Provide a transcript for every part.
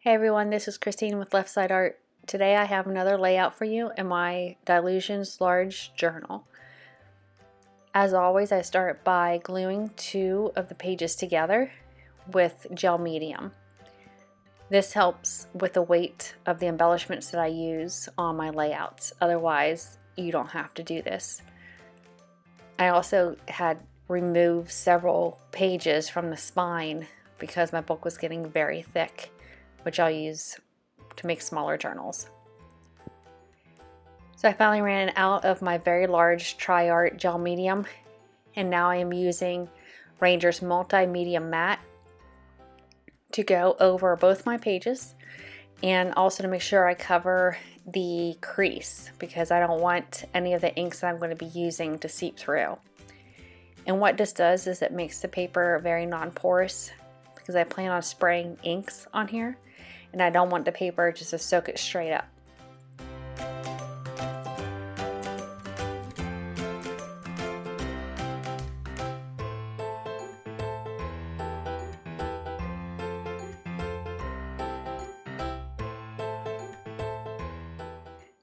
Hey everyone, this is Christine with LeftSideArt. Today I have another layout for you in my Dilutions Large Journal. As always, I start by gluing two of the pages together with gel medium. This helps with the weight of the embellishments that I use on my layouts. Otherwise, you don't have to do this. I also had removed several pages from the spine because my book was getting very thick, which I'll use to make smaller journals. So I finally ran out of my very large Tri-Art gel medium, and now I am using Ranger's Multi-Medium Matte to go over both my pages and also to make sure I cover the crease because I don't want any of the inks that I'm going to be using to seep through. And what this does is it makes the paper very non-porous because I plan on spraying inks on here, and I don't want the paper just to soak it straight up.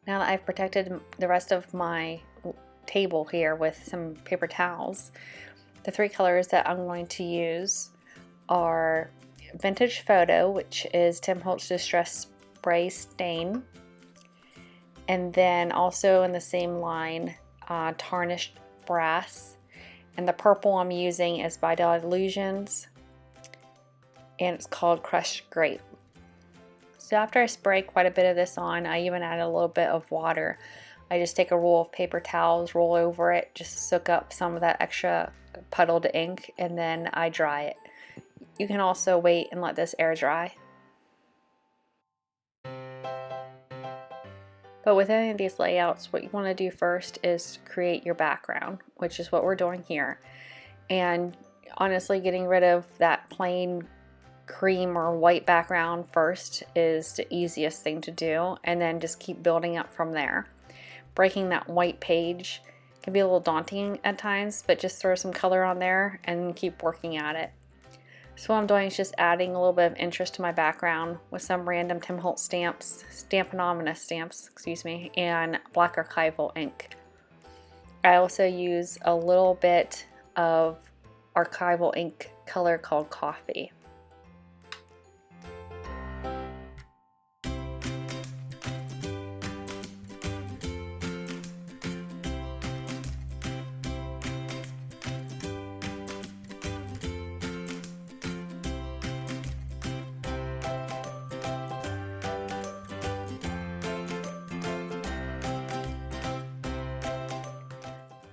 Now that I've protected the rest of my table here with some paper towels, the three colors that I'm going to use are Vintage Photo, which is Tim Holtz Distress Spray Stain, and then also in the same line Tarnished Brass, and the purple I'm using is by Dilutions and it's called Crushed Grape. So after I spray quite a bit of this on, I even add a little bit of water. I just take a roll of paper towels, roll over it, just soak up some of that extra puddled ink, and then I dry it. You can also wait and let this air dry. But with any of these layouts, what you want to do first is create your background, which is what we're doing here. And honestly, getting rid of that plain cream or white background first is the easiest thing to do, and then just keep building up from there. Breaking that white page can be a little daunting at times, but just throw some color on there and keep working at it. So what I'm doing is just adding a little bit of interest to my background with some random Tim Holtz stamps, Stamponomimus stamps, excuse me, and black archival ink. I also use a little bit of archival ink color called Coffee.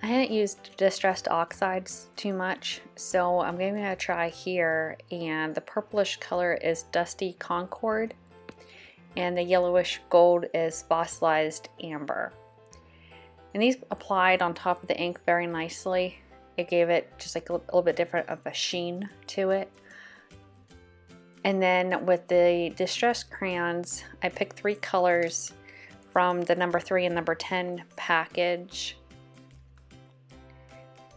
I hadn't used distressed oxides too much, so I'm giving it a try here, and the purplish color is Dusty Concord and the yellowish gold is fossilized amber. And these applied on top of the ink very nicely. It gave it just like a little bit different of a sheen to it. And then with the distressed crayons, I picked three colors from the number 3 and number 10 package.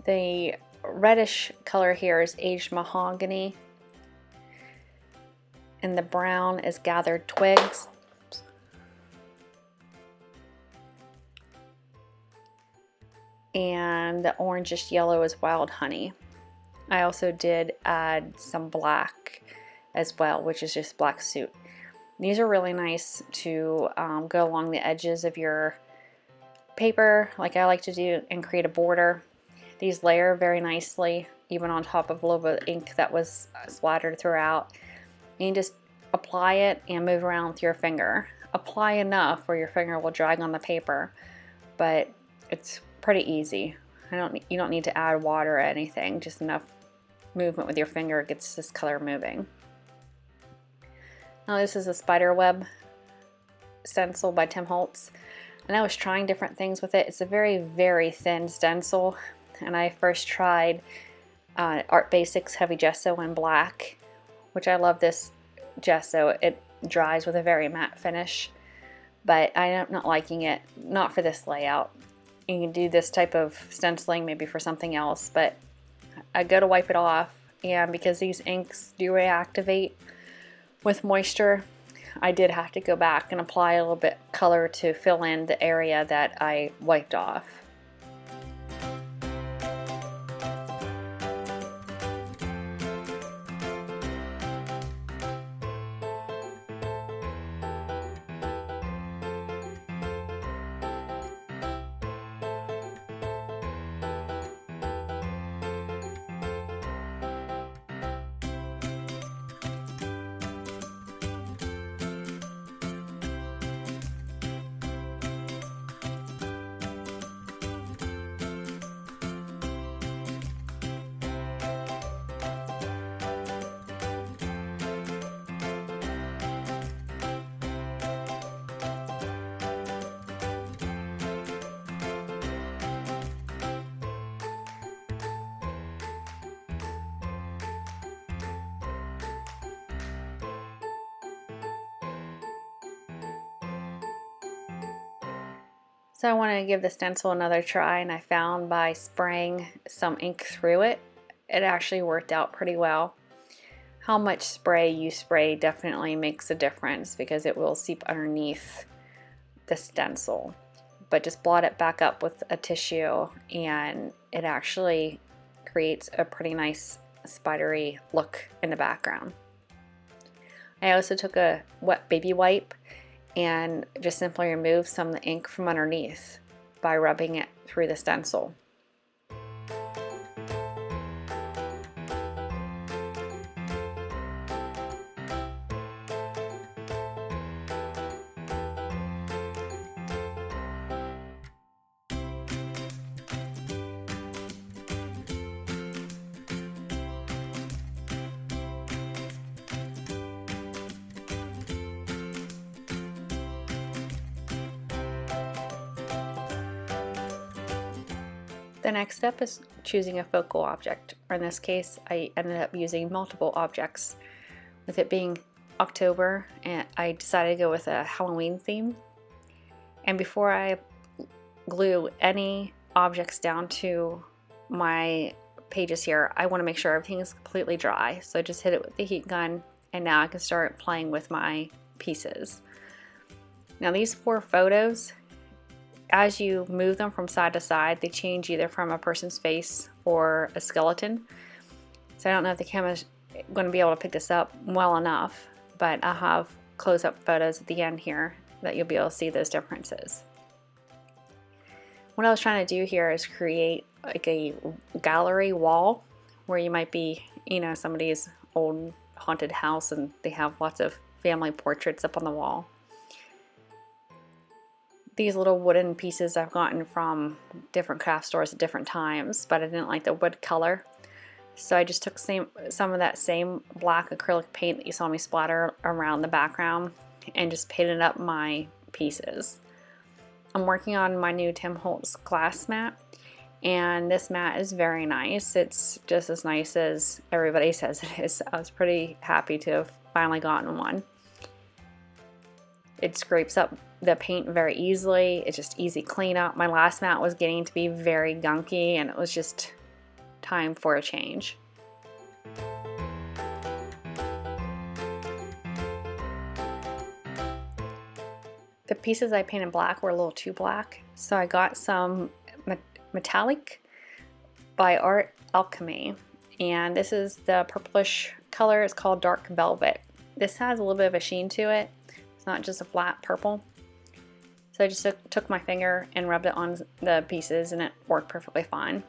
The reddish color here is Aged Mahogany, and the brown is Gathered Twigs. And the orangish yellow is Wild Honey. I also did add some black as well, which is just black soot. These are really nice to go along the edges of your paper, like I like to do, and create a border. These layer very nicely, even on top of a little bit of ink that was splattered throughout. And you just apply it and move around with your finger. Apply enough where your finger will drag on the paper, but it's pretty easy. You don't need to add water or anything, just enough movement with your finger gets this color moving. Now this is a spider web stencil by Tim Holtz, and I was trying different things with it. It's a very, very thin stencil, and I first tried Art Basics Heavy Gesso in black, which I love this gesso. It dries with a very matte finish, but I am not liking it, not for this layout. You can do this type of stenciling maybe for something else, but I go to wipe it off, and because these inks do reactivate with moisture, I did have to go back and apply a little bit of color to fill in the area that I wiped off. So I wanted to give the stencil another try, and I found by spraying some ink through it, it actually worked out pretty well. How much spray you spray definitely makes a difference because it will seep underneath the stencil. But just blot it back up with a tissue and it actually creates a pretty nice spidery look in the background. I also took a wet baby wipe and just simply remove some of the ink from underneath by rubbing it through the stencil. The next step is choosing a focal object, or in this case I ended up using multiple objects. With it being October, and I decided to go with a Halloween theme. And before I glue any objects down to my pages here, I want to make sure everything is completely dry. So I just hit it with the heat gun, and now I can start playing with my pieces. Now these 4 photos, as you move them from side to side, they change either from a person's face or a skeleton. So I don't know if the camera's going to be able to pick this up well enough, but I'll have close-up photos at the end here that you'll be able to see those differences. What I was trying to do here is create like a gallery wall where you might be, you know, somebody's old haunted house and they have lots of family portraits up on the wall. These little wooden pieces I've gotten from different craft stores at different times, but I didn't like the wood color. So I just took some of that same black acrylic paint that you saw me splatter around the background and just painted up my pieces. I'm working on my new Tim Holtz glass mat, and this mat is very nice. It's just as nice as everybody says it is. I was pretty happy to have finally gotten one. It scrapes up the paint very easily. It's just easy cleanup. My last mat was getting to be very gunky, and it was just time for a change. The pieces I painted black were a little too black, so I got some metallic by Art Alchemy, and this is the purplish color. It's called Dark Velvet. This has a little bit of a sheen to it. It's not just a flat purple. So I just took my finger and rubbed it on the pieces, and it worked perfectly fine.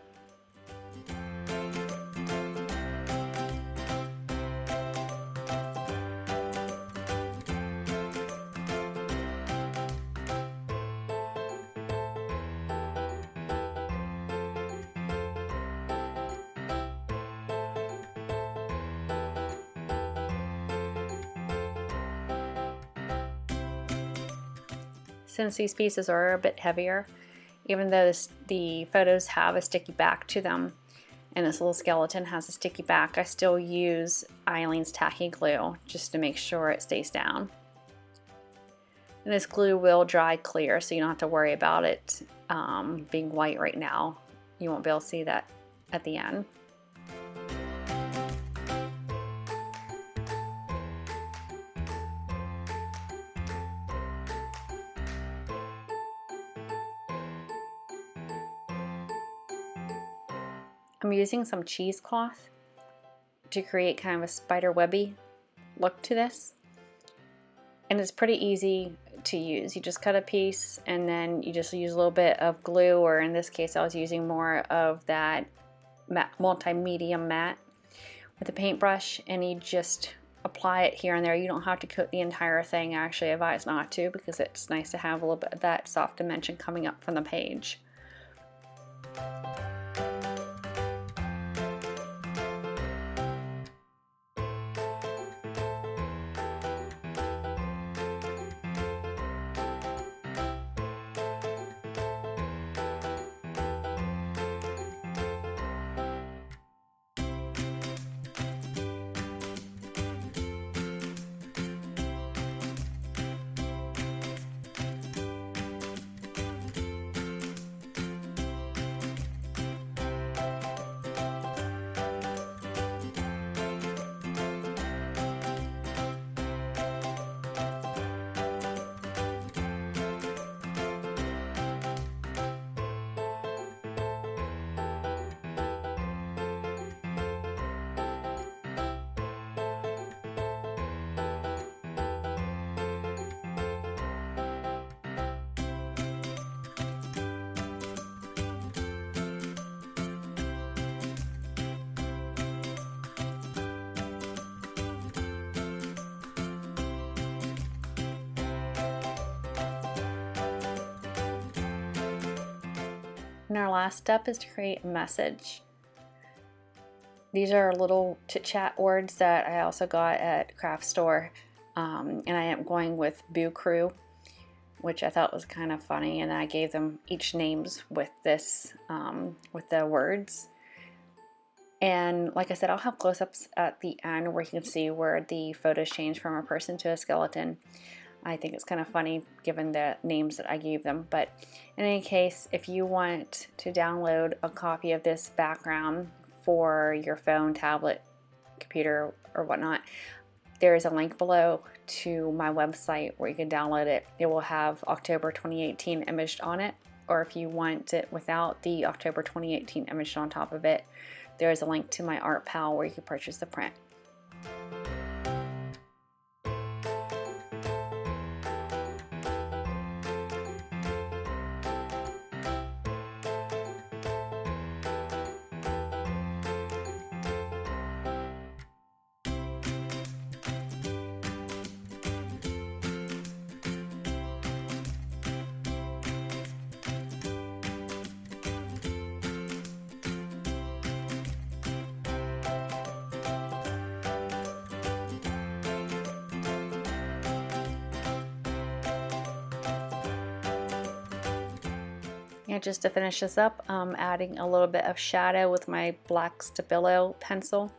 Since these pieces are a bit heavier, even though the photos have a sticky back to them, and this little skeleton has a sticky back, I still use Eileen's tacky glue just to make sure it stays down. And this glue will dry clear, so you don't have to worry about it being white right now. You won't be able to see that at the end. I'm using some cheesecloth to create kind of a spider webby look to this. And it's pretty easy to use. You just cut a piece and then you just use a little bit of glue, or in this case I was using more of that multi-medium matte with a paintbrush, and you just apply it here and there. You don't have to coat the entire thing. I actually advise not to, because it's nice to have a little bit of that soft dimension coming up from the page. And our last step is to create a message. These are little chit-chat words that I also got at craft store, and I am going with Boo Crew, which I thought was kind of funny, and I gave them each names with this, with the words. And like I said, I'll have close-ups at the end where you can see where the photos change from a person to a skeleton. I think it's kind of funny given the names that I gave them. But in any case, if you want to download a copy of this background for your phone, tablet, computer, or whatnot, there is a link below to my website where you can download it. It will have October 2018 imaged on it, or if you want it without the October 2018 imaged on top of it, there is a link to my Art Pal where you can purchase the print. And just to finish this up, I'm adding a little bit of shadow with my black Stabilo pencil.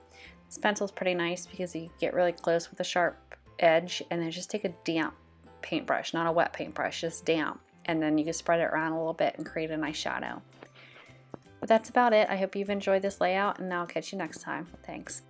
This pencil is pretty nice because you get really close with a sharp edge, and then just take a damp paintbrush, not a wet paintbrush, just damp, and then you can spread it around a little bit and create a nice shadow. But that's about it. I hope you've enjoyed this layout, and I'll catch you next time. Thanks.